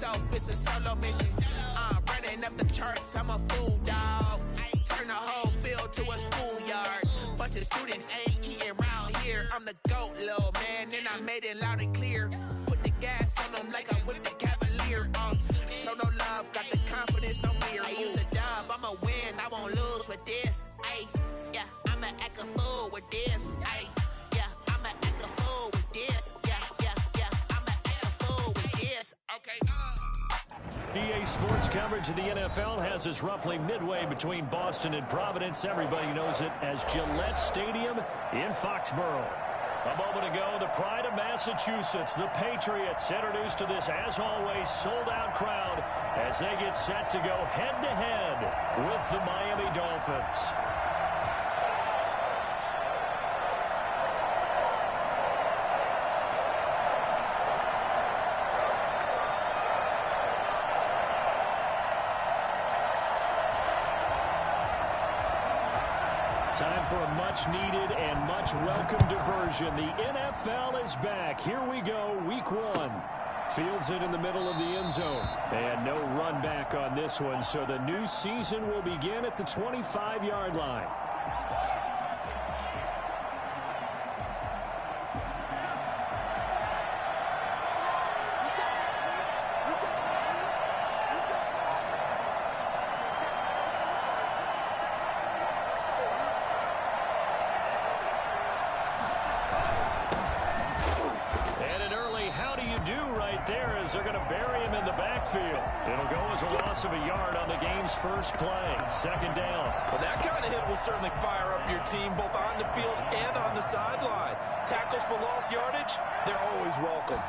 myself, it's a solo mission. Running up the charts, I'm a fool, dog. Turn the whole field to a schoolyard. Bunch of students ain't eating round here. I'm the GOAT, little man, and I made it loud and clear. Put the gas on them like I'm with the Cavalier. Show no love, got the confidence, no fear. I use a dub, I'ma win, I won't lose with this. Ay, yeah, I'ma act a fool with this. Ay, yeah, I'ma act a fool with this. Yeah, I'ma act a fool with this. Okay. EA Sports coverage of the NFL has us roughly midway between Boston and Providence. Everybody knows it as Gillette Stadium in Foxborough. A moment ago, the pride of Massachusetts, the Patriots, introduced to this, as always, sold-out crowd as they get set to go head-to-head with the Miami Dolphins. Time for a much-needed and much-welcome diversion. The NFL is back. Here we go, week one. Fields it in the middle of the end zone. And no run back on this one, so the new season will begin at the 25-yard line. They're going to bury him in the backfield. It'll go as a loss of a yard on the game's first play. Second down. Well, that kind of hit will certainly fire up your team both on the field and on the sideline. Tackles for lost yardage, they're always welcome.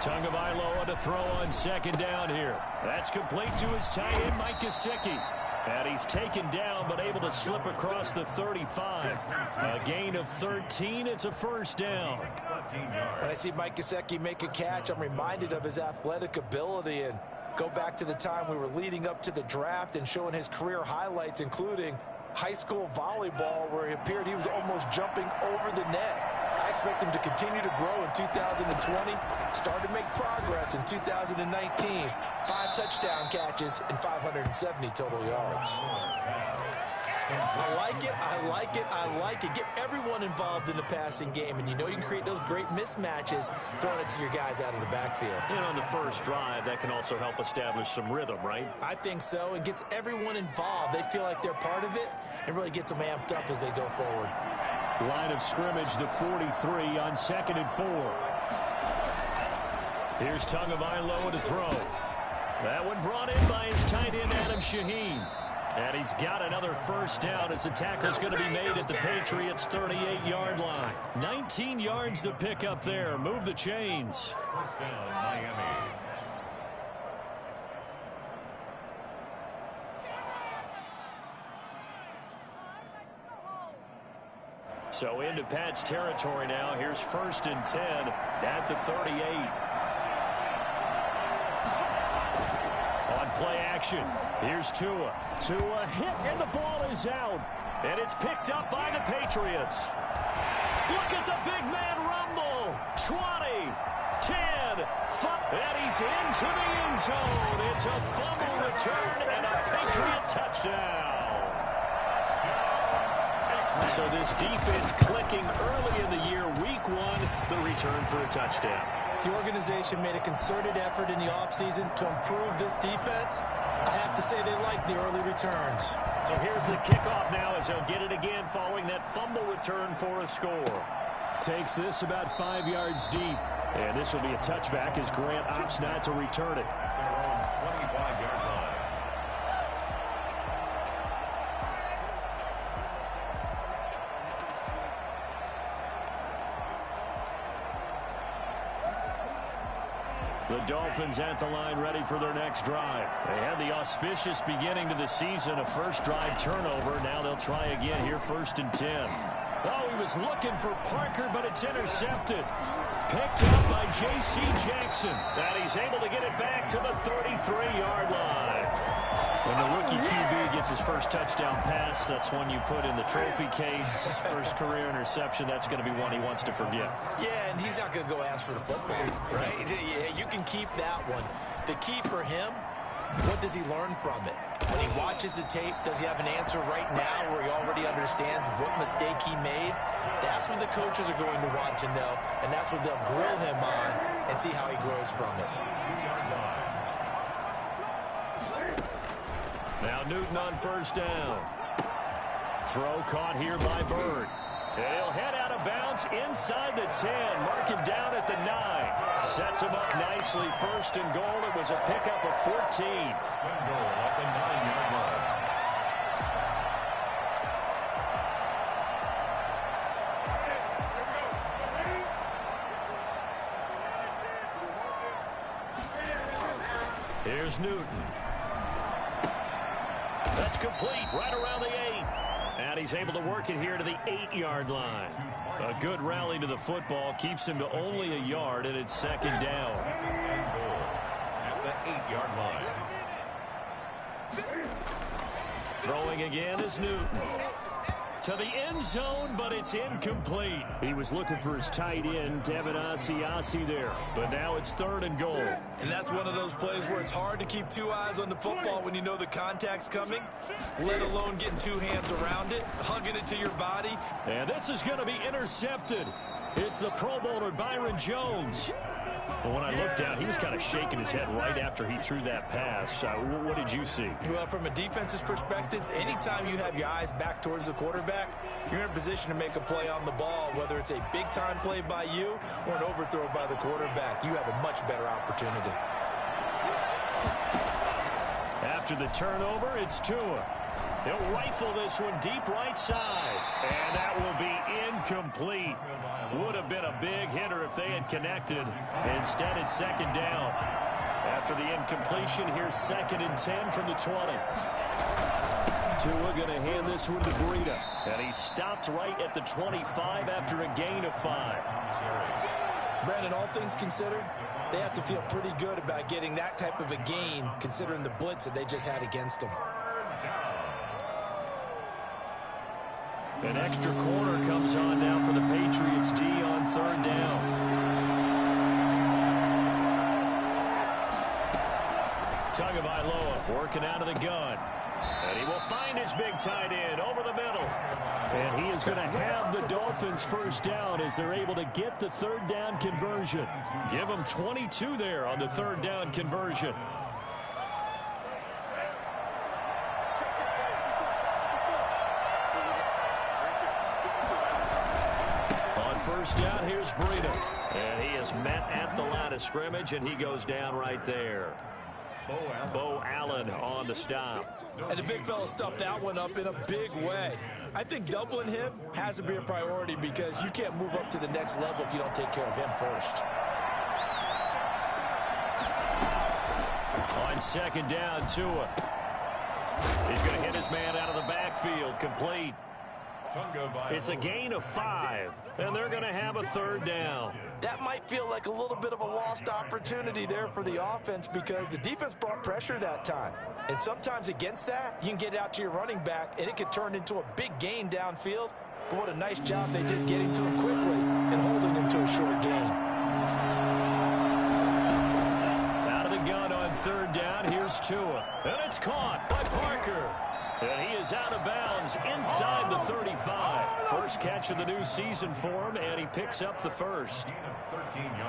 Tagovailoa to throw on second down here. That's complete to his tight end, Mike Gesicki. And he's taken down, but able to slip across the 35. A gain of 13. It's a first down. When I see Mike Gesicki make a catch, I'm reminded of his athletic ability. And go back to the time we were leading up to the draft and showing his career highlights, including high school volleyball, where it appeared he was almost jumping over the net. I expect him to continue to grow in 2020. Start to make progress in 2019. 5 touchdown catches and 570 total yards. I like it, I like it, I like it. Get everyone involved in the passing game, and you know you can create those great mismatches throwing it to your guys out of the backfield. And on the first drive, that can also help establish some rhythm, right? I think so. It gets everyone involved. They feel like they're part of it and really gets them amped up as they go forward. Line of scrimmage, the 43 on 2nd and 4. Here's Tagovailoa to throw. That one brought in by his tight end, Adam Shaheen. And he's got another first down as the tackle's going to be made at the Patriots' 38-yard line. 19 yards to pick up there. Move the chains. First down, Miami. So into Pat's territory now. Here's 1st and 10 at the 38. On play action, here's Tua. Tua hit, and the ball is out. And it's picked up by the Patriots. Look at the big man rumble. 20, 10, 5, and he's into the end zone. It's a fumble return and a Patriot touchdown. So this defense clicking early in the year. Week one, the return for a touchdown. The organization made a concerted effort in the offseason to improve this defense. I have to say they like the early returns. So here's the kickoff now as they'll get it again following that fumble return for a score. Takes this about 5 yards deep. And this will be a touchback as Grant opts not to return it. Their own 25-yard line. The Dolphins at the line ready for their next drive. They had the auspicious beginning to the season, a first drive turnover. Now they'll try again here, 1st and 10. Oh, he was looking for Parker, but it's intercepted. Picked up by J.C. Jackson. And he's able to get it back to the 33-yard line. When the rookie QB gets his first touchdown pass, that's one you put in the trophy case. First career interception, that's going to be one he wants to forget. Yeah, and he's not going to go ask for the football, right? Yeah, you can keep that one. The key for him, what does he learn from it? When he watches the tape, does he have an answer right now where he already understands what mistake he made? That's what the coaches are going to want to know, and that's what they'll grill him on and see how he grows from it. Now Newton on first down. Throw caught here by Bird. And he'll head out of bounds inside the 10. Mark him down at the 9. Sets him up nicely. First and goal. It was a pickup of 14. Goal at the 9-yard line. Here's Newton. That's complete right around the 8. And he's able to work it here to the 8-yard line. A good rally to the football keeps him to only a yard, and it's second down. And goal at the 8-yard line. Throwing again is Newton. To the end zone, but it's incomplete. He was looking for his tight end, Devin Asiasi there. But now it's third and goal. And that's one of those plays where it's hard to keep two eyes on the football when you know the contact's coming, let alone getting two hands around it, hugging it to your body. And this is going to be intercepted. It's the Pro Bowler Byron Jones. Well, when I looked down, he was kind of shaking his head right after he threw that pass. What did you see? Well, from a defense's perspective, anytime you have your eyes back towards the quarterback, you're in a position to make a play on the ball, whether it's a big-time play by you or an overthrow by the quarterback. You have a much better opportunity. After the turnover, it's Tua. He'll rifle this one deep right side. And that will be incomplete. Would have been a big hitter if they had connected. Instead, it's second down. After the incompletion, here's second and 10 from the 20. Tua going to hand this one to Breida. And he stopped right at the 25 after a gain of 5. Brandon, all things considered, they have to feel pretty good about getting that type of a gain, considering the blitz that they just had against them. An extra corner comes on now for the Patriots D on third down. Tagovailoa working out of the gun. And he will find his big tight end over the middle. And he is going to have the Dolphins first down as they're able to get the third down conversion. Give them 22 there on the third down conversion. First down, here's Breida. And he is met at the line of scrimmage, and he goes down right there. Bo Allen on the stop. And the big fella stuffed that one up in a big way. I think doubling him has to be a priority because you can't move up to the next level if you don't take care of him first. On second down, Tua. He's going to hit his man out of the backfield, complete. It's a gain of 5, and they're going to have a third down. That might feel like a little bit of a lost opportunity there for the offense because the defense brought pressure that time. And sometimes against that, you can get out to your running back, and it could turn into a big gain downfield. But what a nice job they did getting to him quickly and holding him to a short gain. Out of the gun on third down, here's Tua. And it's caught by Parker. And he is out of bounds inside the 35. First catch of the new season for him, and he picks up the first.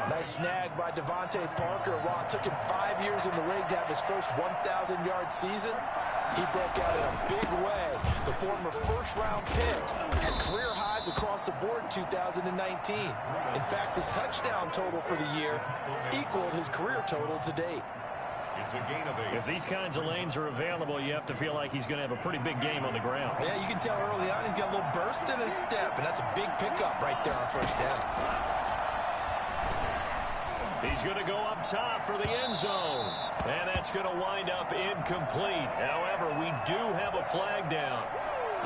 Nice snag by Devontae Parker. While it took him 5 years in the league to have his first 1,000-yard season, he broke out in a big way. The former first-round pick had career highs across the board in 2019. In fact, his touchdown total for the year equaled his career total to date. It's a gain of 8. If these kinds of lanes are available, you have to feel like he's going to have a pretty big game on the ground. Yeah, you can tell early on he's got a little burst in his step, and that's a big pickup right there on first down. He's going to go up top for the end zone. And that's going to wind up incomplete. However, we do have a flag down.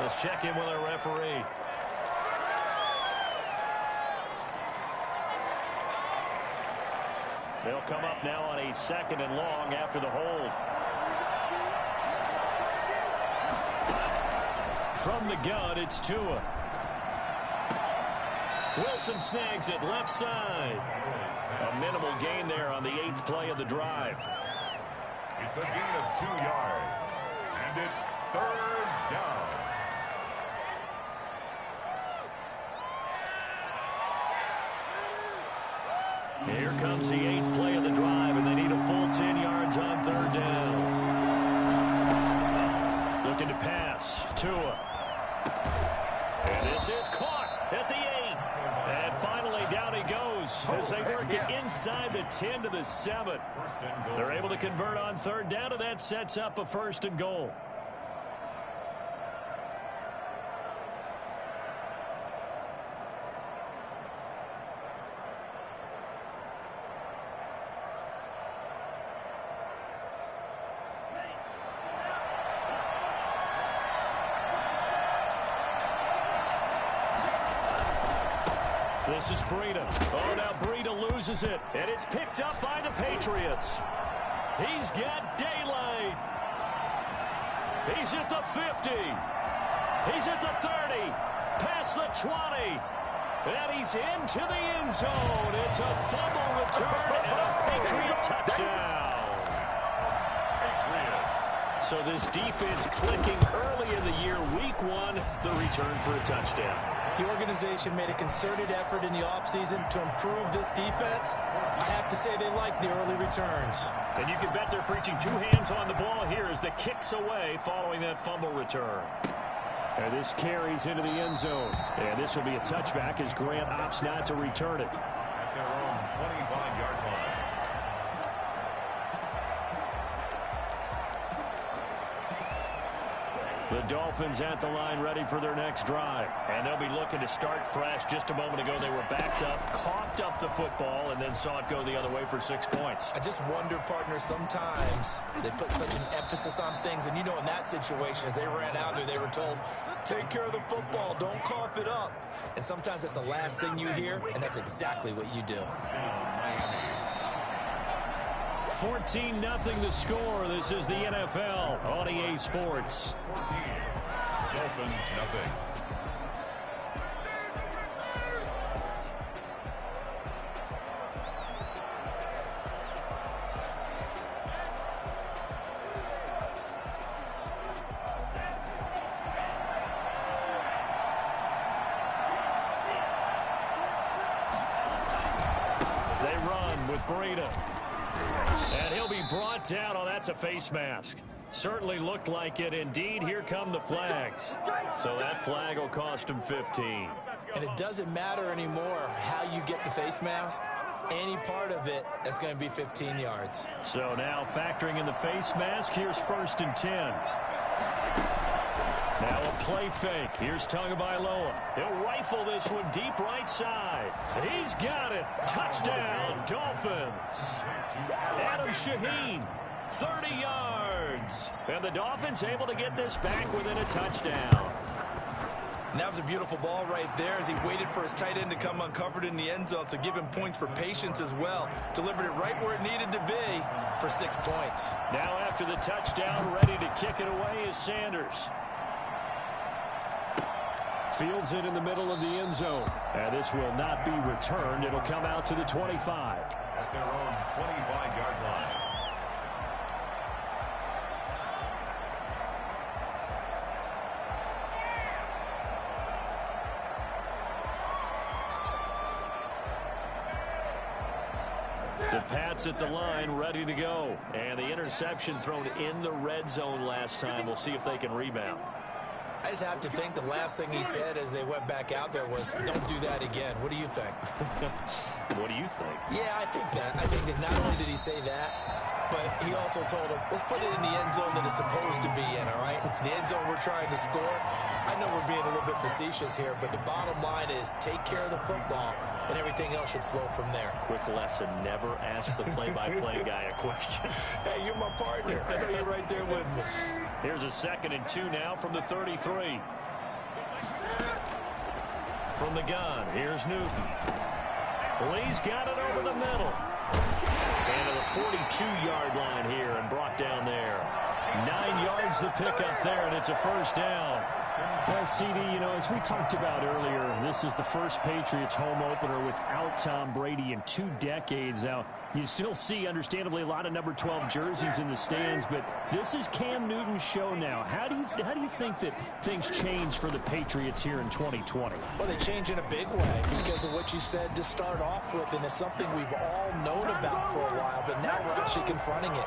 Let's check in with our referee. They'll come up now on a second and long after the hold. From the gun, it's Tua. Wilson snags it left side. A minimal gain there on the 8th play of the drive. It's a gain of 2 yards. And it's 3rd down. Here comes the 8th play of the drive, and they need a full 10 yards on 3rd down. Looking to pass. Tua. And this is caught at the 8. And finally, down he goes as they work it inside the 10 to the 7. They're able to convert on 3rd down, and that sets up a 1st and goal. This is Breida. Oh, now Breida loses it, and it's picked up by the Patriots. He's got daylight. He's at the 50. He's at the 30. Past the 20. And he's into the end zone. It's a fumble return and a Patriot touchdown. Patriots. So this defense clicking early in the year, week 1, the return for a touchdown. The organization made a concerted effort in the offseason to improve this defense. I have to say they like the early returns. And you can bet they're preaching 2 hands on the ball here as the kick's away following that fumble return. And this carries into the end zone. And this will be a touchback as Grant opts not to return it. At their own 25-yard line. The Dolphins at the line ready for their next drive. And they'll be looking to start fresh. Just a moment ago, they were backed up, coughed up the football, and then saw it go the other way for 6 points. I just wonder, partner, sometimes they put such an emphasis on things. And, you know, in that situation, as they ran out there, they were told, take care of the football, don't cough it up. And sometimes that's the last thing you hear, and that's exactly what you do. 14-0 the score. This is the NFL on EA Sports. 14. Dolphins, nothing. They run with Breida. And he'll be brought down. Oh, that's a face mask. Certainly looked like it. Indeed, here come the flags. So that flag will cost him 15. And it doesn't matter anymore how you get the face mask. Any part of it, that's going to be 15 yards. So now factoring in the face mask, here's 1st and 10. Now a play fake. Here's Tagovailoa. He'll rifle this one deep right side. He's got it. Touchdown, Dolphins. Adam Shaheen, 30 yards. And the Dolphins able to get this back within a touchdown. And that was a beautiful ball right there as he waited for his tight end to come uncovered in the end zone. So give him points for patience as well. Delivered it right where it needed to be for 6 points. Now after the touchdown, ready to kick it away is Sanders. Fields it in the middle of the end zone. And this will not be returned. It'll come out to the 25. At their own 25-yard line. The Pats at the line, ready to go. And the interception thrown in the red zone last time. We'll see if they can rebound. I just have to think the last thing he said as they went back out there was, don't do that again. What do you think? What do you think? Yeah, I think that. I think that not only did he say that, but he also told him, let's put it in the end zone that it's supposed to be in, all right? The end zone we're trying to score. I know we're being a little bit facetious here, but the bottom line is take care of the football, and everything else should flow from there. Quick lesson, never ask the play-by-play guy a question. Hey, you're my partner. I know you're right there with me. Here's a 2nd and 2 now from the 33. From the gun, here's Newton. Lee's got it over the middle. And to the 42-yard line here and brought down there. 9 yards yards the pickup there, and it's a first down. Well, CD, you know, as we talked about earlier, this is the first Patriots home opener without Tom Brady in 2 decades. Now, you still see, understandably, a lot of number 12 jerseys in the stands, but this is Cam Newton's show now. How do you think that things change for the Patriots here in 2020? Well, they change in a big way because of what you said to start off with, and it's something we've all known about for a while, but now we're actually confronting it.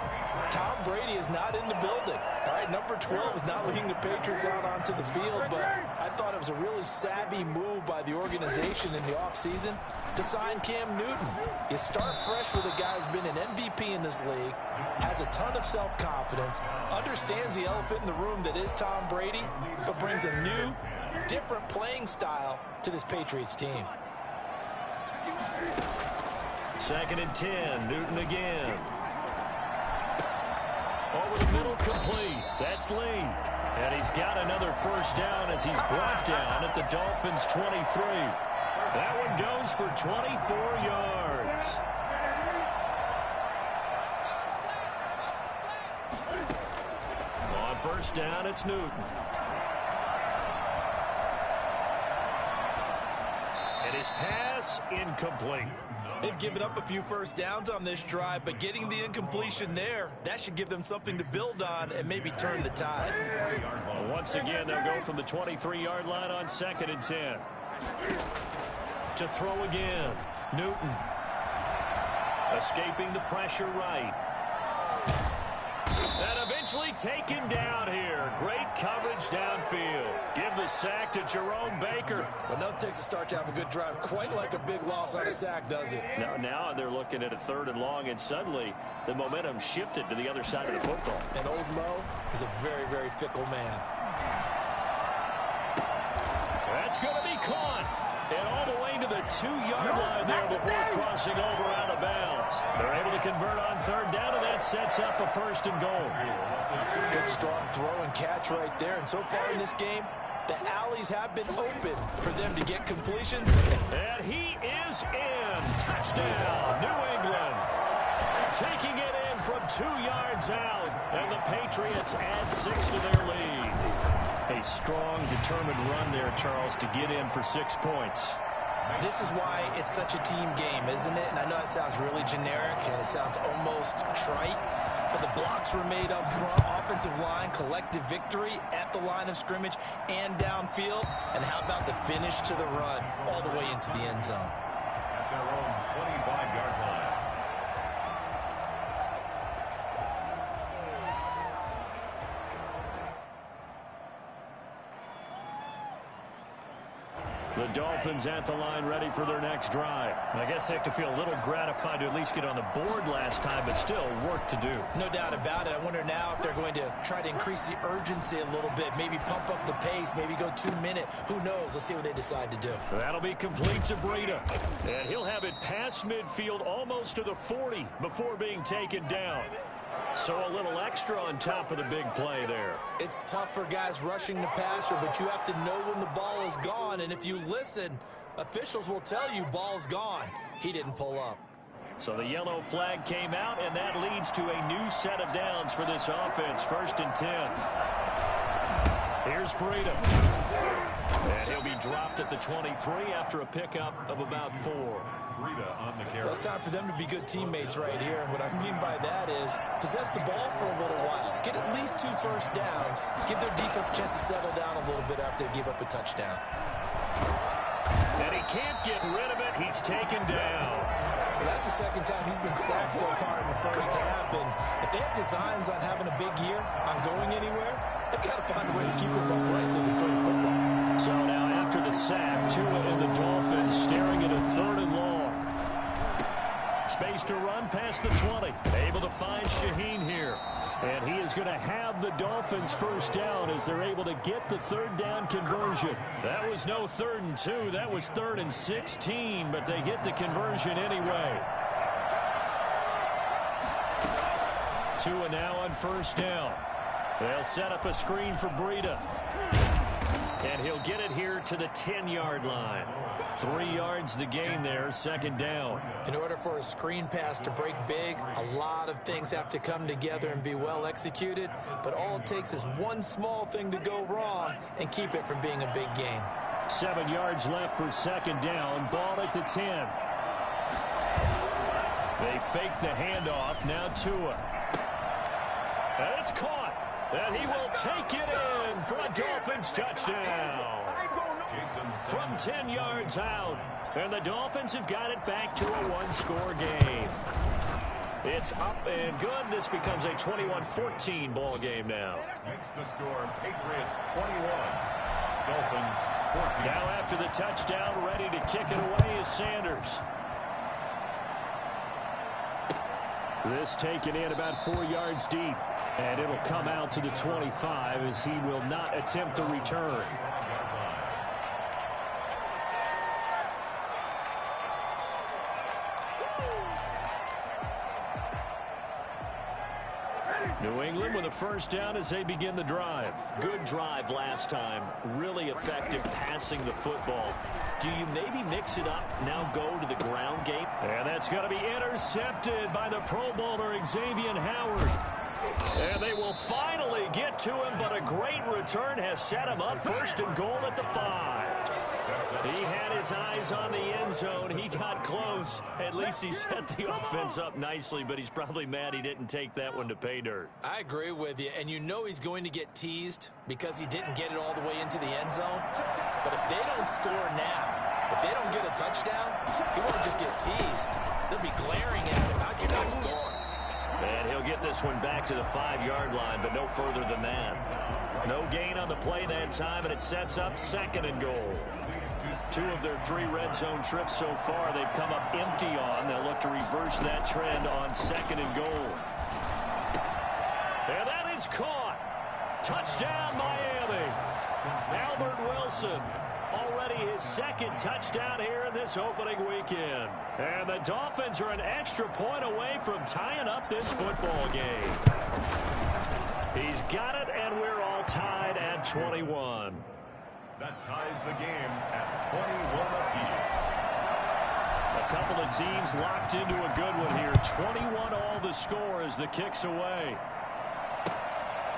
Tom Brady is not in the building. All right, number 12 is not leading the Patriots out onto the field, but I thought it was a really savvy move by the organization in the offseason to sign Cam Newton. You start fresh with a guy who's been an MVP in this league, has a ton of self-confidence, understands the elephant in the room that is Tom Brady, but brings a new, different playing style to this Patriots team. 2nd and 10, Newton again. Over the middle, complete. That's Lee. And he's got another first down as he's brought down at the Dolphins' 23. That one goes for 24 yards. On first down, it's Newton. And his pass incomplete. They've given up a few first downs on this drive, but getting the incompletion there, that should give them something to build on and maybe turn the tide. Once again, they'll go from the 23-yard line on 2nd and 10. To throw again, Newton. Escaping the pressure right. And eventually taken down here. Great coverage downfield. Give the sack to Jerome Baker. But nothing takes a start to have a good drive, quite like a big loss on a sack, does it? Now they're looking at a 3rd and long, and suddenly the momentum shifted to the other side of the football. And old Mo is a very, very fickle man. That's going to be caught. And all the way to the 2-yard line there before crossing over out of bounds. They're able to convert on 3rd down, and that sets up a 1st and goal. Good strong throw and catch right there. And so far in this game, the alleys have been open for them to get completions. And he is in. Touchdown, New England. Taking it in from 2 yards out. And the Patriots add 6 to their lead. A strong, determined run there, Charles, to get in for 6 points. This is why it's such a team game, isn't it? And I know it sounds really generic and it sounds almost trite, but the blocks were made up front, offensive line, collective victory at the line of scrimmage and downfield. And how about the finish to the run all the way into the end zone? At their own 25-yard line. The Dolphins at the line, ready for their next drive. I guess they have to feel a little gratified to at least get on the board last time, but still work to do. No doubt about it. I wonder now if they're going to try to increase the urgency a little bit, maybe pump up the pace, maybe go 2-minute. Who knows? Let's see what they decide to do. That'll be complete to Breida. And he'll have it past midfield almost to the 40 before being taken down. So a little extra on top of the big play there. It's tough for guys rushing the passer, but you have to know when the ball is gone. And if you listen, officials will tell you ball's gone. He didn't pull up. So the yellow flag came out, and that leads to a new set of downs for this offense. 1st and 10. Here's Breida. And he'll be dropped at the 23 after a pickup of about 4. On the carry. Well, it's time for them to be good teammates right here. And what I mean by that is possess the ball for a little while. Get at least 2 first downs. Give their defense a chance to settle down a little bit after they give up a touchdown. And he can't get rid of it. He's taken down. Well, that's the 2nd time he's been sacked so far in the first half. And if they have designs on having a big year, on going anywhere, they've got to find a way to keep him upright so they can throw the football. So now after the sack, Tua and the Dolphins staring at a 3rd and long. Space to run past the 20. Able to find Shaheen here. And he is going to have the Dolphins first down as they're able to get the 3rd down conversion. That was no 3rd and 2. That was 3rd and 16, but they get the conversion anyway. Tua now on first down. They'll set up a screen for Breida. And he'll get it here to the 10-yard line. 3 yards the gain there, second down. In order for a screen pass to break big, a lot of things have to come together and be well executed, but all it takes is one small thing to go wrong and keep it from being a big gain. 7 yards left for second down. Ball at the 10. They fake the handoff. Now Tua. And it's caught. And he will take it in for a Dolphins touchdown. From 10 yards out. And the Dolphins have got it back to a one-score game. It's up and good. This becomes a 21-14 ball game now. Makes the score Patriots 21. Dolphins 14. Now after the touchdown, ready to kick it away is Sanders. This taken in about 4 yards deep. And it'll come out to the 25 as he will not attempt a return. New England with a first down as they begin the drive. Good drive last time. Really effective passing the football. Do you maybe mix it up, now go to the ground game? And that's going to be intercepted by the Pro Bowler Xavier Howard. And they will finally get to him, but a great return has set him up first and goal at the 5. He had his eyes on the end zone. He got close. At least he set the offense up nicely, but he's probably mad he didn't take that one to pay dirt. I agree with you, and you know he's going to get teased because he didn't get it all the way into the end zone. But if they don't score now, if they don't get a touchdown, he won't just get teased. They'll be glaring at him. How'd you not score? And he'll get this one back to the 5-yard line, but no further than that. No gain on the play that time, and it sets up second and goal. 2 of their 3 red zone trips so far they've come up empty on. They'll look to reverse that trend on second and goal. And that is caught. Touchdown, Miami. Albert Wilson. Already his second touchdown here in this opening weekend. And the Dolphins are an extra point away from tying up this football game. He's got it, and we're all tied at 21. That ties the game at 21 apiece. A couple of teams locked into a good one here. 21 all the score as the kick's away.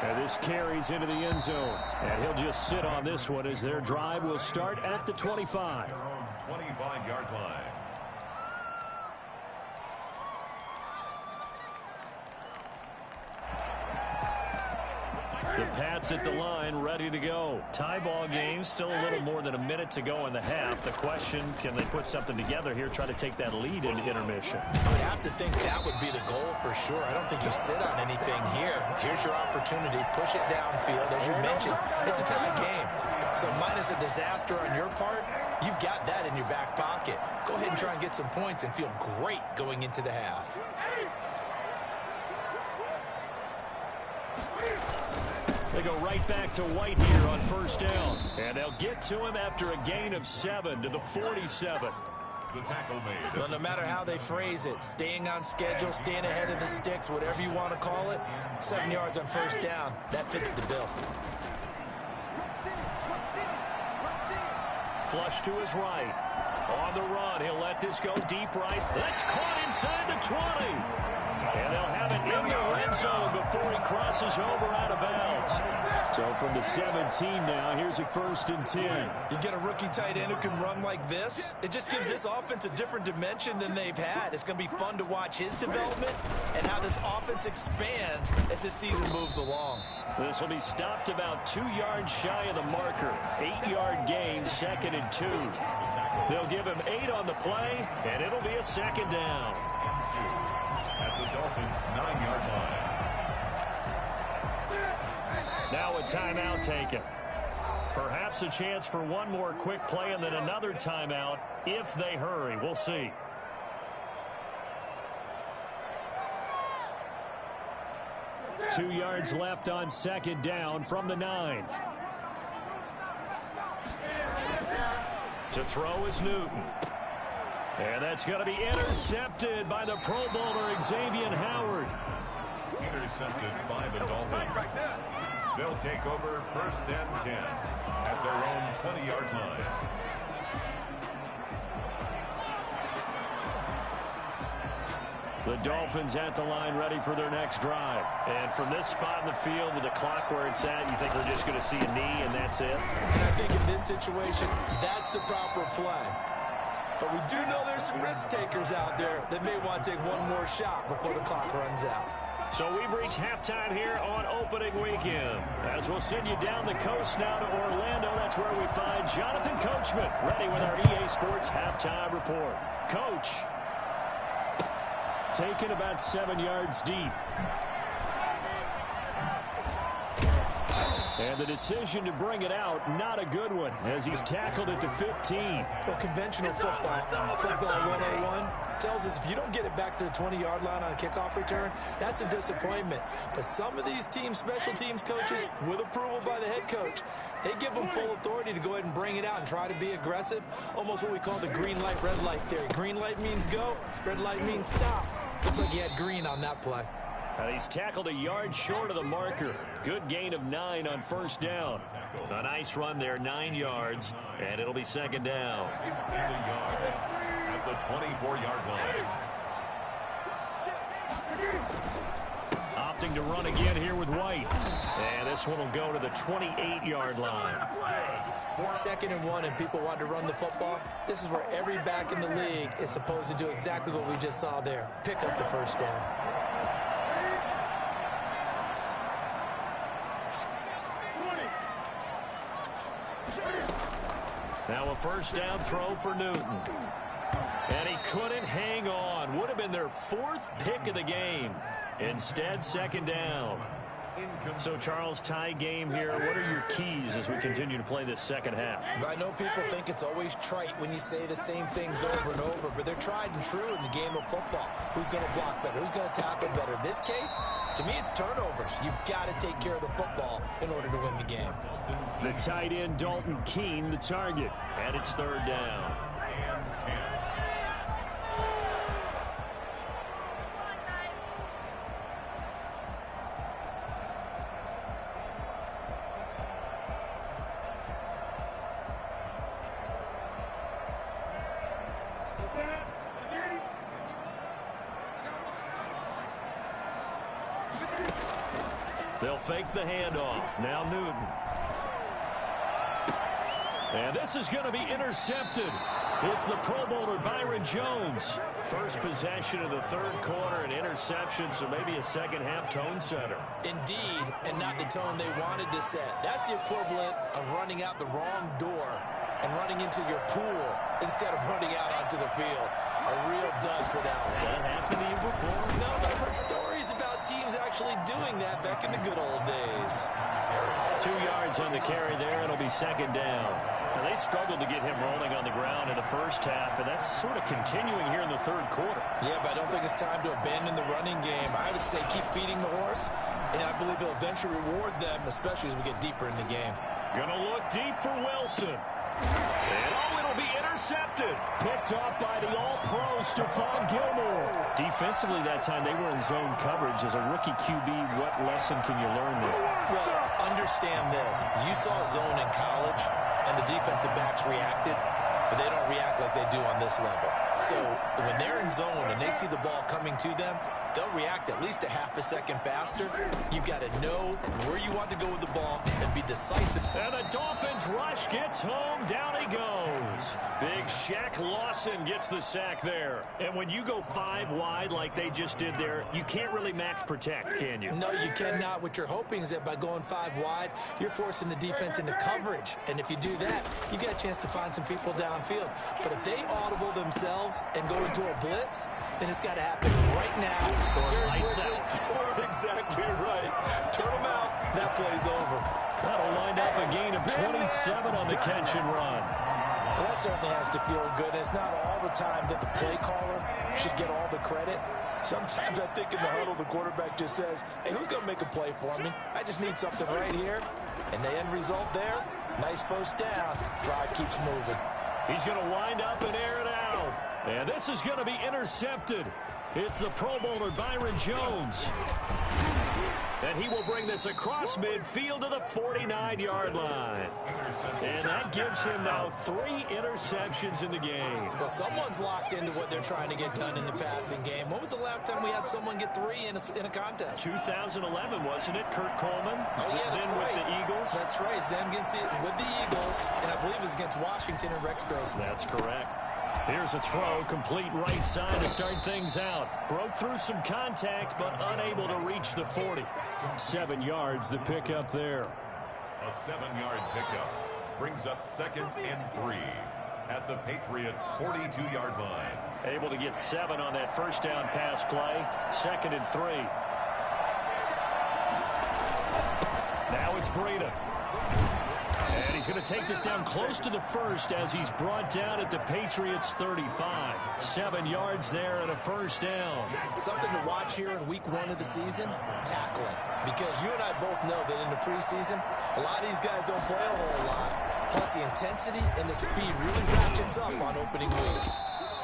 And this carries into the end zone. And he'll just sit on this one as their drive will start at the 25. Their own 25-yard line. The Pats at the line, ready to go. Tie ball game, still a little more than a minute to go in the half. The question, can they put something together here, try to take that lead into intermission? I would have to think that would be the goal for sure. I don't think you sit on anything here. Here's your opportunity. Push it downfield. As you mentioned, it's a tie game. So minus a disaster on your part, you've got that in your back pocket. Go ahead and try and get some points and feel great going into the half. They go right back to White here on first down. And they'll get to him after a gain of 7 to the 47. The tackle made. Well, no matter how they phrase it, staying on schedule, staying ahead of the sticks, whatever you want to call it, 7 yards on first down, that fits the bill. Flush to his right. On the run, he'll let this go deep right. That's caught inside the 20. And they'll have it in the red zone before he crosses over out of bounds. So from the 17 now, here's a 1st and 10. You get a rookie tight end who can run like this, it just gives this offense a different dimension than they've had. It's going to be fun to watch his development and how this offense expands as this season moves along. This will be stopped about 2 yards shy of the marker. 8-yard gain, 2nd and 2. They'll give him 8 on the play, and it'll be a second down. At the Dolphins' 9-yard line. Now a timeout taken. Perhaps a chance for one more quick play and then another timeout if they hurry. We'll see. Two yards left on second down from the 9. To throw is Newton. And that's going to be intercepted by the Pro Bowler Xavier Howard. Intercepted by the Dolphins. They'll take over 1st and 10 at their own 20-yard line. The Dolphins at the line ready for their next drive. And from this spot in the field with the clock where it's at, you think we're just going to see a knee and that's it? And I think in this situation, that's the proper play. But we do know there's some risk takers out there that may want to take one more shot before the clock runs out. So we've reached halftime here on opening weekend. As we'll send you down the coast now to Orlando, that's where we find Jonathan Coachman ready with our EA Sports halftime report. Coach. Taken about 7 yards deep. And the decision to bring it out, not a good one, as he's tackled at the 15. Well, conventional football 101, tells us if you don't get it back to the 20-yard line on a kickoff return, that's a disappointment. But some of these teams, special teams coaches, with approval by the head coach, they give them full authority to go ahead and bring it out and try to be aggressive, almost what we call the green light, red light theory. Green light means go, red light means stop. Looks like he had green on that play. And he's tackled a yard short of the marker. Good gain of 9 on first down. A nice run there, 9 yards, and it'll be second down. At the 24-yard line. Opting to run again here with White. And this one will go to the 28-yard line. 2nd and 1, and people want to run the football. This is where every back in the league is supposed to do exactly what we just saw there. Pick up the first down. Now a first down throw for Newton. And he couldn't hang on. Would have been their 4th pick of the game. Instead, second down. So, Charles, tie game here. What are your keys as we continue to play this second half? I know people think it's always trite when you say the same things over and over, but they're tried and true in the game of football. Who's going to block better? Who's going to tackle better? In this case, to me, it's turnovers. You've got to take care of the football in order to win the game. The tight end, Dalton Keene, the target. And it's third down. They'll fake the handoff. Now Newton. And this is going to be intercepted. It's the Pro Bowler Byron Jones. First possession of the third quarter, an interception, so maybe a second-half tone setter. Indeed, and not the tone they wanted to set. That's the equivalent of running out the wrong door and running into your pool instead of running out onto the field. A real dud for that one. Has that happened to you before? No, but I've heard stories about teams actually doing that back in the good old days. 2 yards on the carry there. It'll be second down. Now, they struggled to get him rolling on the ground in the first half, and that's sort of continuing here in the third quarter. Yeah, but I don't think it's time to abandon the running game. I would say keep feeding the horse, and I believe he'll eventually reward them, especially as we get deeper in the game. Gonna look deep for Wilson. And it'll be intercepted. Picked off by the All-Pro Stephon Gilmore. Defensively that time, they were in zone coverage. As a rookie QB, what lesson can you learn there? Well, understand this. You saw zone in college, and the defensive backs reacted, but they don't react like they do on this level. So when they're in zone and they see the ball coming to them, they'll react at least a half a second faster. You've got to know where you want to go with the ball and be decisive. And the Dolphins rush gets home. Down he goes. Big Shaq Lawson gets the sack there. And when you go 5 wide like they just did there, you can't really max protect, can you? No, you cannot. What you're hoping is that by going 5 wide, you're forcing the defense into coverage. And if you do that, you get a chance to find some people downfield. But if they audible themselves and go into a blitz, then it's got to happen right now. Or lights out. Or exactly right. Turn them out. That play's over. That'll wind up a gain of 27 on the catch and run. Well, that certainly has to feel good. It's not all the time that the play caller should get all the credit. Sometimes I think in the huddle, the quarterback just says, hey, who's going to make a play for me? I just need something right here. And the end result there, nice first down. Drive keeps moving. He's going to wind up and air it out. And this is going to be intercepted. It's the Pro Bowler Byron Jones. And he will bring this across midfield to the 49-yard line. And that gives him now 3 interceptions in the game. Well, someone's locked into what they're trying to get done in the passing game. When was the last time we had someone get 3 in a contest? 2011, wasn't it? Kurt Coleman. Oh, yeah, that's then right. With the Eagles. That's right. It's them with the Eagles, and I believe it's against Washington and Rex Grossman. That's correct. Here's a throw, complete right side to start things out. Broke through some contact, but unable to reach the 40. 7 yards, the pickup there. A 7-yard pickup brings up 2nd and 3 at the Patriots' 42-yard line. Able to get 7 on that first down pass play. 2nd and 3. Now it's Breida. And he's going to take this down close to the first as he's brought down at the Patriots' 35. 7 yards there and a first down. Something to watch here in week 1 of the season, tackling. Because you and I both know that in the preseason, a lot of these guys don't play a whole lot. Plus, the intensity and the speed really ratchets up on opening week.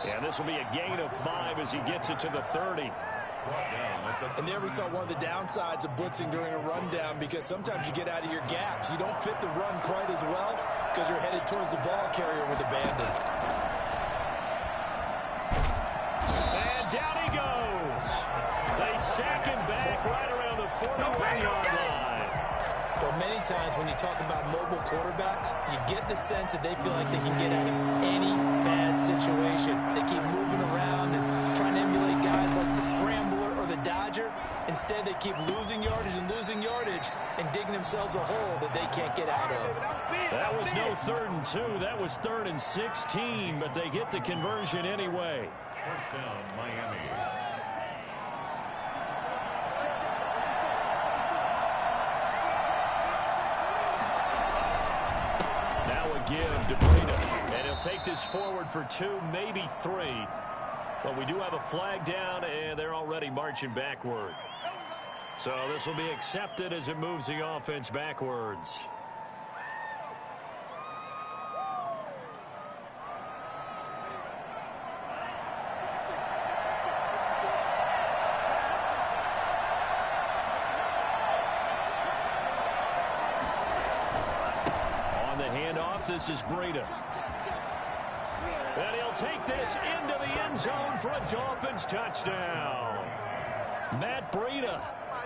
Yeah, this will be a gain of 5 as he gets it to the 30. And there we saw one of the downsides of blitzing during a rundown, because sometimes you get out of your gaps. You don't fit the run quite as well because you're headed towards the ball carrier with abandon. And down he goes. They sack him back right around the 41-yard line. Well, many times when you talk about mobile quarterbacks, you get the sense that they feel like they can get out of any bad situation. They keep moving around and trying to emulate guys like the scrambler or the dodger. Instead, they keep losing yardage and digging themselves a hole that they can't get out of. That was no 3rd and 2. That was 3rd and 16, but they get the conversion anyway. First down, Miami. Give to Breida, and he'll take this forward for 2, maybe 3. But we do have a flag down, and they're already marching backward. So this will be accepted as it moves the offense backwards. This is Breida. And he'll take this into the end zone for a Dolphins touchdown. Matt Breida,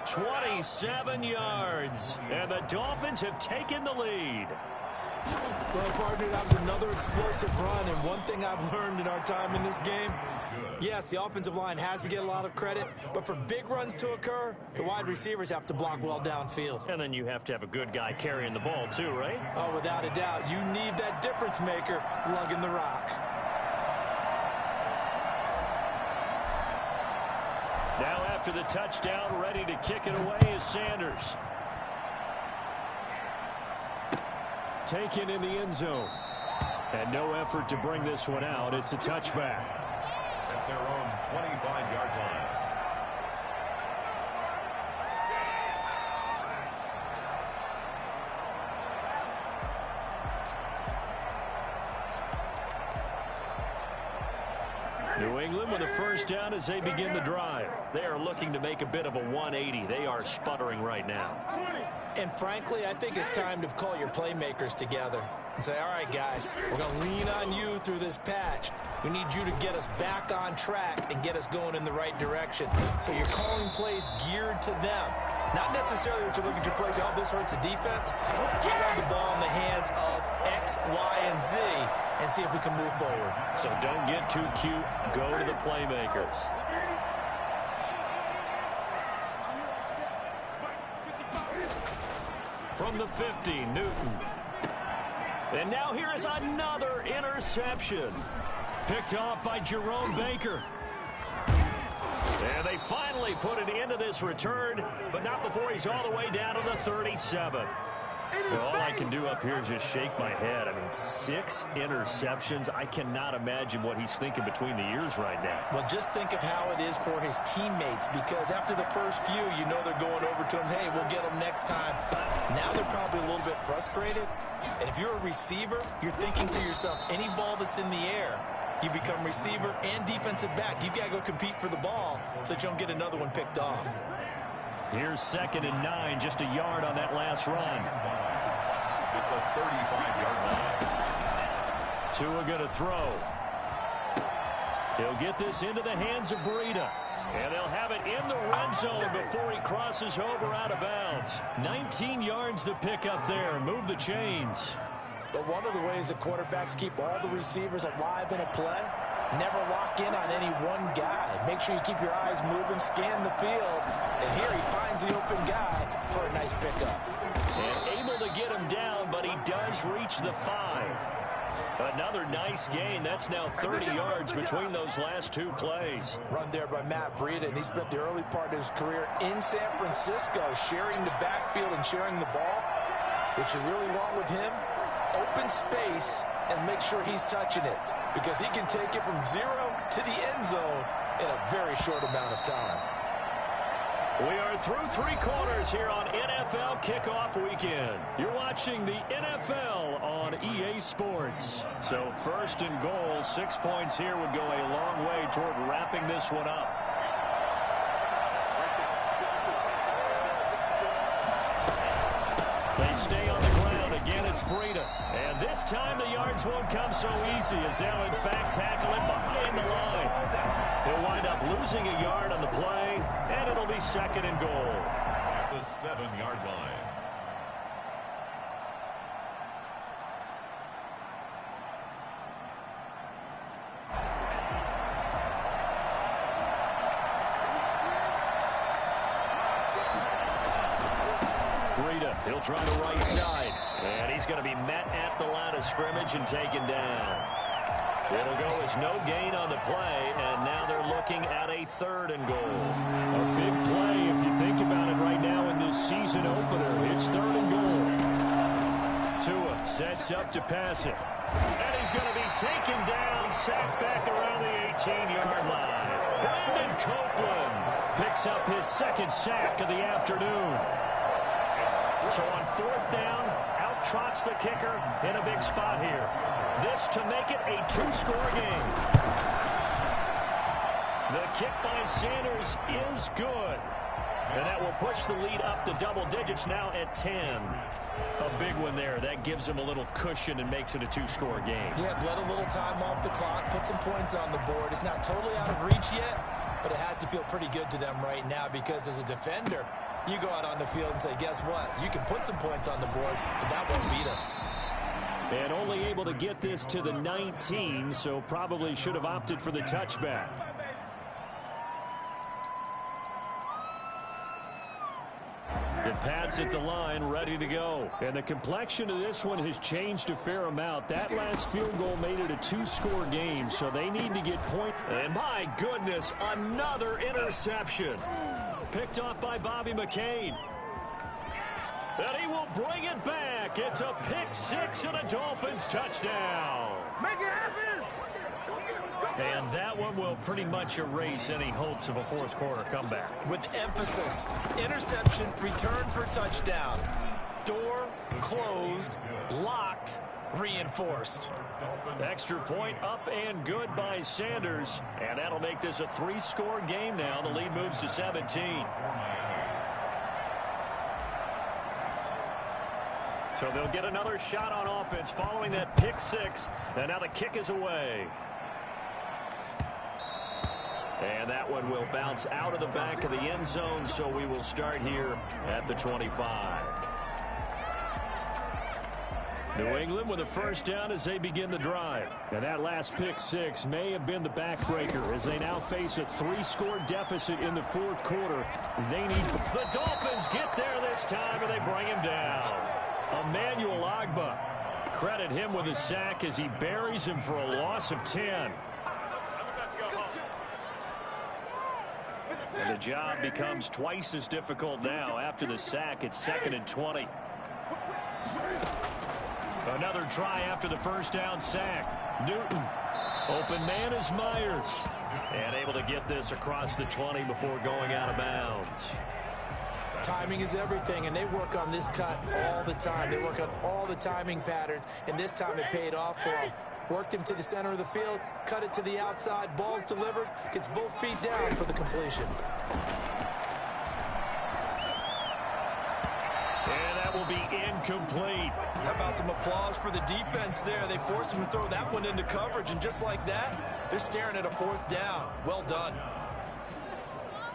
27 yards. And the Dolphins have taken the lead. Well, partner, that was another explosive run, and one thing I've learned in our time in this game, yes, the offensive line has to get a lot of credit, but for big runs to occur, the wide receivers have to block well downfield. And then you have to have a good guy carrying the ball too, right? Oh, without a doubt. You need that difference maker lugging the rock. Now after the touchdown, ready to kick it away is Sanders. Taken in the end zone. And no effort to bring this one out. It's a touchback. At their own 25-yard line. New England with a first down as they begin the drive. They are looking to make a bit of a 180. They are sputtering right now. And frankly, I think it's time to call your playmakers together and say, all right, guys, we're going to lean on you through this patch. We need you to get us back on track and get us going in the right direction. So you're calling plays geared to them. Not necessarily what you look at your plays, oh, this hurts the defense. I want the ball in the hands of X, Y, and Z and see if we can move forward. So don't get too cute. Go to the playmakers. From the 50, Newton. And now here is another interception. Picked off by Jerome Baker. And they finally put it into this return, but not before he's all the way down to the 37. Well, all I can do up here is just shake my head. I mean, 6 interceptions. I cannot imagine what he's thinking between the ears right now. Well, just think of how it is for his teammates, because after the first few, you know they're going over to him, hey, we'll get him next time. Now they're probably a little bit frustrated. And if you're a receiver, you're thinking to yourself, any ball that's in the air, you become receiver and defensive back. You've got to go compete for the ball so that you don't get another one picked off. Here's 2nd and 9, just a yard on that last run. At the 35-yard line. Tua going to throw. He'll get this into the hands of Breida. And they'll have it in the red zone before he crosses over out of bounds. 19 yards to pick up there. Move the chains. But one of the ways that quarterbacks keep all the receivers alive in a play, never lock in on any one guy. Make sure you keep your eyes moving, scan the field. And here he finds the open guy for a nice pickup. And able to get him down, but he does reach the 5. Another nice gain. That's now 30 yards between those last two plays. Run there by Matt Breida, and he spent the early part of his career in San Francisco sharing the backfield and sharing the ball. What you really want with him, open space and make sure he's touching it, because he can take it from 0 to the end zone in a very short amount of time. We are through 3 quarters here on NFL Kickoff Weekend. You're watching the NFL on EA Sports. So 1st and goal, 6 points here would go a long way toward wrapping this one up. They stay on the ground. Again, it's Breida. And this time the yards won't come so easy, as they'll in fact tackle him behind the line. He'll wind up losing a yard on the play, and it'll be 2nd and goal. At the 7-yard line. Breida, he'll try the right side, and he's going to be met at the line of scrimmage and taken down. It'll go as no gain on the play, and now they're looking at a 3rd and goal. A big play if you think about it right now in this season opener. It's 3rd and goal. Tua sets up to pass it. And he's going to be taken down, sacked back around the 18-yard line. Brandon Copeland picks up his 2nd sack of the afternoon. So on 4th down, out trots the kicker in a big spot here. This to make it a 2-score game. The kick by Sanders is good. And that will push the lead up to double digits now at 10. A big one there. That gives them a little cushion and makes it a 2-score game. Yeah, let a little time off the clock, put some points on the board. It's not totally out of reach yet, but it has to feel pretty good to them right now, because as a defender, you go out on the field and say, guess what? You can put some points on the board, but that won't beat us. And only able to get this to the 19, so probably should have opted for the touchback. The Pats at the line, ready to go. And the complexion of this one has changed a fair amount. That last field goal made it a 2-score game, so they need to get point. And my goodness, another interception. Picked off by Bobby McCain. And he will bring it back. It's a pick-6 and a Dolphins touchdown. Make it happen! And that one will pretty much erase any hopes of a 4th-quarter comeback. With emphasis, interception, return for touchdown. Door closed, locked, reinforced. Extra point up and good by Sanders. And that'll make this a 3-score game now. The lead moves to 17. So they'll get another shot on offense following that pick-6. And now the kick is away. And that one will bounce out of the back of the end zone, so we will start here at the 25. New England with a 1st down as they begin the drive. And that last pick-6 may have been the backbreaker as they now face a 3-score deficit in the 4th quarter. They need... The Dolphins get there this time, and they bring him down. Emmanuel Ogbah. Credit him with a sack as he buries him for a loss of 10. And the job becomes twice as difficult now. After the sack, it's 2nd and 20. Another try after the 1st down sack. Newton. Open man is Myers. And able to get this across the 20 before going out of bounds. Timing is everything, and they work on this cut all the time. They work on all the timing patterns, and this time it paid off for them. Worked him to the center of the field, cut it to the outside, ball's delivered, gets both feet down for the completion. incomplete. How about some applause for the defense there? They forced him to throw that one into coverage, and just like that, they're staring at a 4th down. Well done.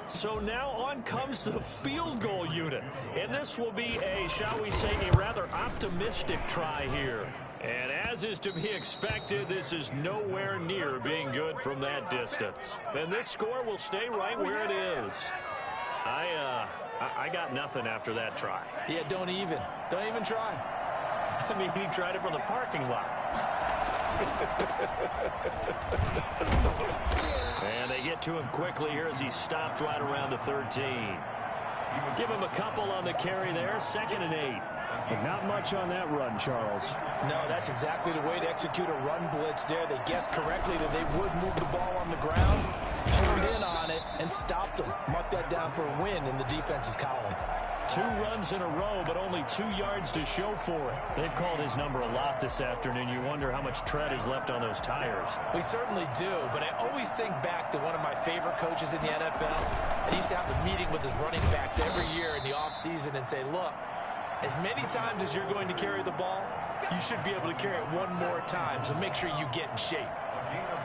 So now on comes the field goal unit. And this will be shall we say, a rather optimistic try here. And as is to be expected, this is nowhere near being good from that distance. And this score will stay right where it is. I got nothing after that try. Yeah, don't even try. I mean, he tried it from the parking lot. And they get to him quickly here as he stopped right around the 13. Give him a couple on the carry there, 2nd and 8. But not much on that run, Charles. No, that's exactly the way to execute a run blitz there. They guessed correctly that they would move the ball on the ground, honed in on it, and stopped them. Mark that down for a win in the defense's column. 2 runs in a row, but only 2 yards to show for it. They've called his number a lot this afternoon. You wonder how much tread is left on those tires. We certainly do, but I always think back to one of my favorite coaches in the NFL. And he used to have a meeting with his running backs every year in the offseason and say, look, as many times as you're going to carry the ball, you should be able to carry it one more time, so make sure you get in shape.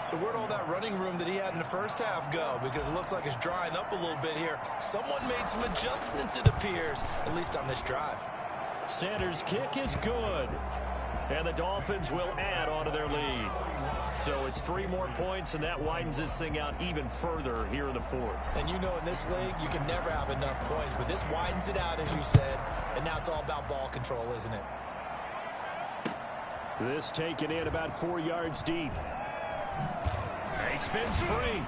So where'd all that running room that he had in the first half go? Because it looks like it's drying up a little bit here. Someone made some adjustments, it appears, at least on this drive. Sanders' kick is good. And the Dolphins will add on to their lead. So it's 3 more points, and that widens this thing out even further here in the 4th. And you know in this league, you can never have enough points, but this widens it out, as you said, and now it's all about ball control, isn't it? This taken in about 4 yards deep. He spins free.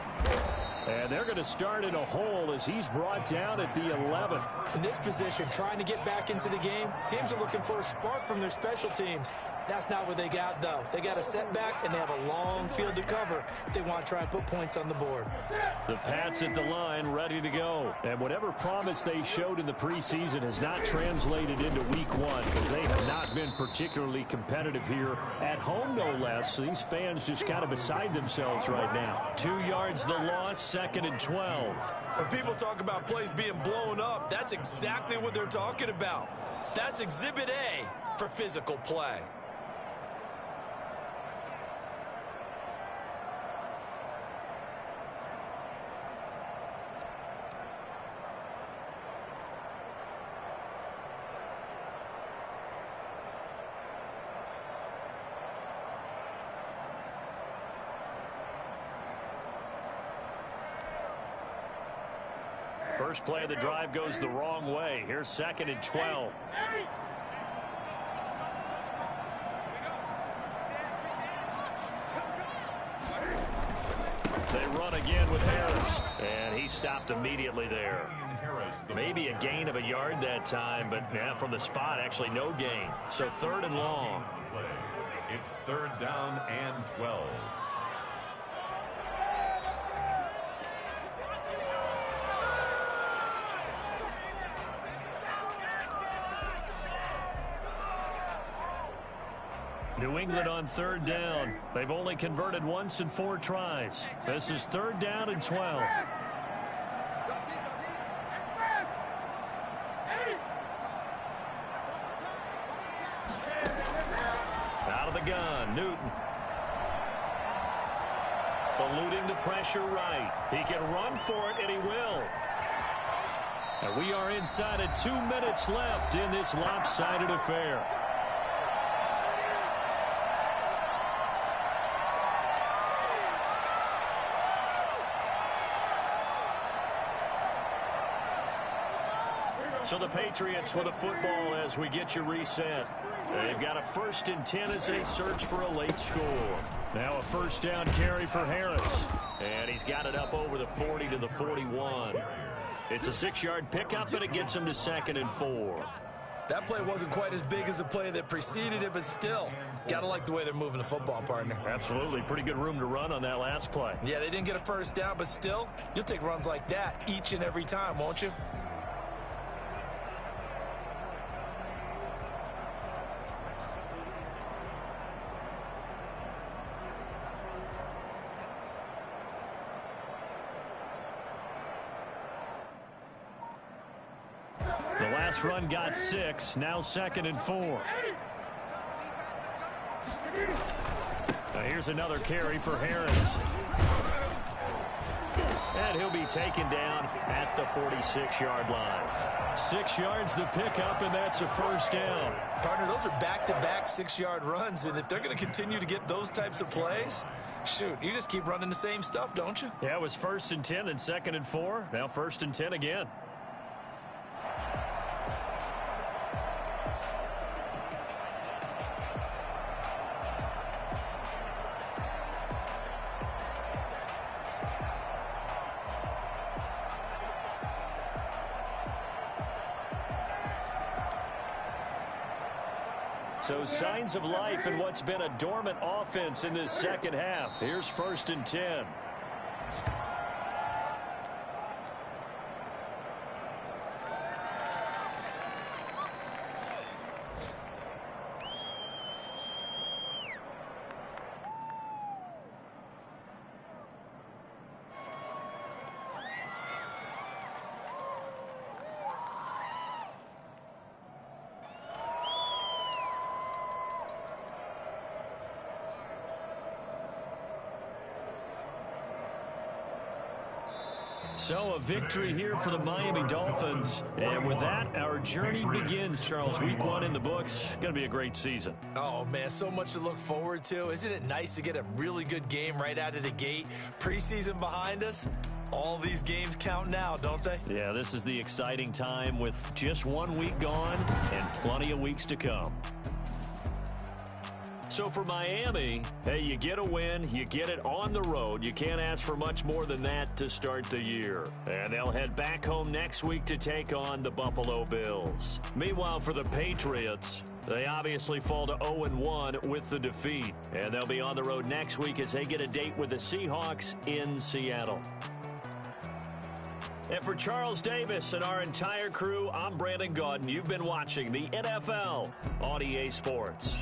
And they're going to start in a hole as he's brought down at the 11. In this position, trying to get back into the game, teams are looking for a spark from their special teams. That's not what they got, though. They got a setback, and they have a long field to cover if they want to try and put points on the board. The Pats at the line, ready to go. And whatever promise they showed in the preseason has not translated into week 1 because they have not been particularly competitive here at home, no less. These fans just kind of beside themselves right now. 2 yards the loss, 2nd and 12. When people talk about plays being blown up, that's exactly what they're talking about. That's Exhibit A for physical play. First play of the drive goes the wrong way. Here's 2nd and 12. They run again with Harris. And he stopped immediately there. Maybe a gain of a yard that time, but from the spot, actually no gain. So 3rd and long. It's 3rd down and 12. New England on 3rd down. They've only converted once in 4 tries. This is 3rd down and 12. Out of the gun, Newton. Eluding the pressure right. He can run for it, and he will. And we are inside of 2 minutes left in this lopsided affair. So the Patriots with a football as we get you reset. They've got a 1st and 10 as they search for a late score. Now a 1st down carry for Harris. And he's got it up over the 40 to the 41. It's a 6-yard pickup, and it gets him to 2nd and 4. That play wasn't quite as big as the play that preceded it, but still, gotta like the way they're moving the football, partner. Absolutely. Pretty good room to run on that last play. Yeah, they didn't get a 1st down, but still, you'll take runs like that each and every time, won't you? Last run got 6. Now 2nd and 4. Now here's another carry for Harris. And he'll be taken down at the 46-yard line. 6 yards the pickup, and that's a first down. Partner, those are back-to-back 6-yard runs, and if they're going to continue to get those types of plays, shoot, you just keep running the same stuff, don't you? Yeah, it was 1st and 10, then 2nd and 4. Now 1st and 10 again. So signs of life in what's been a dormant offense in this second half. Here's 1st and 10. So a victory here for the Miami Dolphins. And with that, our journey begins, Charles. Week 1 in the books. Going to be a great season. Oh, man, so much to look forward to. Isn't it nice to get a really good game right out of the gate? Preseason behind us. All these games count now, don't they? Yeah, this is the exciting time with just 1 week gone and plenty of weeks to come. So for Miami, hey, you get a win, you get it on the road. You can't ask for much more than that to start the year. And they'll head back home next week to take on the Buffalo Bills. Meanwhile, for the Patriots, they obviously fall to 0-1 with the defeat. And they'll be on the road next week as they get a date with the Seahawks in Seattle. And for Charles Davis and our entire crew, I'm Brandon Gaudin. You've been watching the NFL on EA Sports.